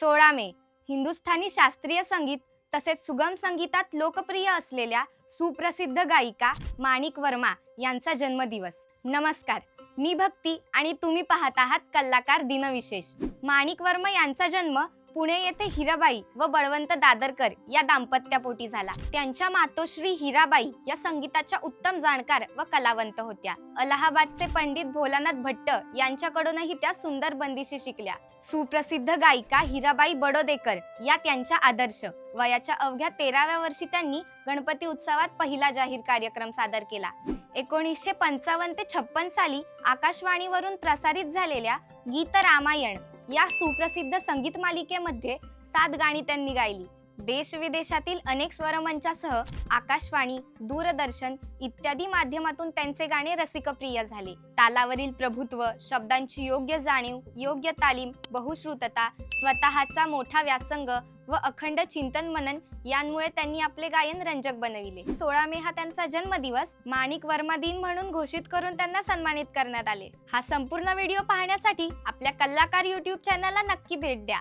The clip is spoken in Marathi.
16 मे हिंदुस्थानी शास्त्रीय संगीत तसेच सुगम संगीतात लोकप्रिय असलेल्या सुप्रसिद्ध गायिका माणिक वर्मा यांचा जन्मदिवस। नमस्कार, मी भक्ती आणि तुम्ही पाहत आहात कलाकार दिनविशेष। माणिक वर्मा यांचा जन्म पुणे येथे हिराबाई व बळवंत दादरकर या दाम्पत्यापोटी झाला। त्यांच्या मातोश्री हिराबाई या संगीताच्या उत्तम जाणकार व कलावंत होत्या। अलाहाबादचे पंडित भोलानाथ भट्ट यांच्याकडूनही त्या सुंदर बंदिशी शिकल्या। सुप्रसिद्ध गायिका हिराबाई बडोदेकर या त्यांच्या आदर्श। वयाच्या अवघ्या 13व्या वर्षी त्यांनी गणपती उत्सवात पहिला जाहीर कार्यक्रम सादर केला। 1955 ते 56 साली आकाशवाणीवरून प्रसारित झालेल्या गीत रामायण या सुप्रसिद्ध संगीत मालिकेमध्ये 7 गाणी त्यांनी गायली। देश विदेशातील अनेक स्वरमंचासह आकाशवाणी, दूरदर्शन इत्यादी माध्यमातून त्यांचे गाणे रसिकप्रिय झाले। तालावरील प्रभुत्व, शब्दांची योग्य जाणीव, योग्य तालीम, बहुश्रुतता, स्वतःचा मोठा व्यासंग व अखंड चिंतन मनन यांमुळे त्यांनी आपले गायन रंजक बनविले। 16 मे हा त्यांचा जन्मदिवस माणिक वर्मा दिन म्हणून घोषित करून त्यांना सन्मानित करण्यात आले। हा संपूर्ण व्हिडिओ पाहण्यासाठी आपल्या कलाकार YouTube चॅनलला नक्की भेट द्या।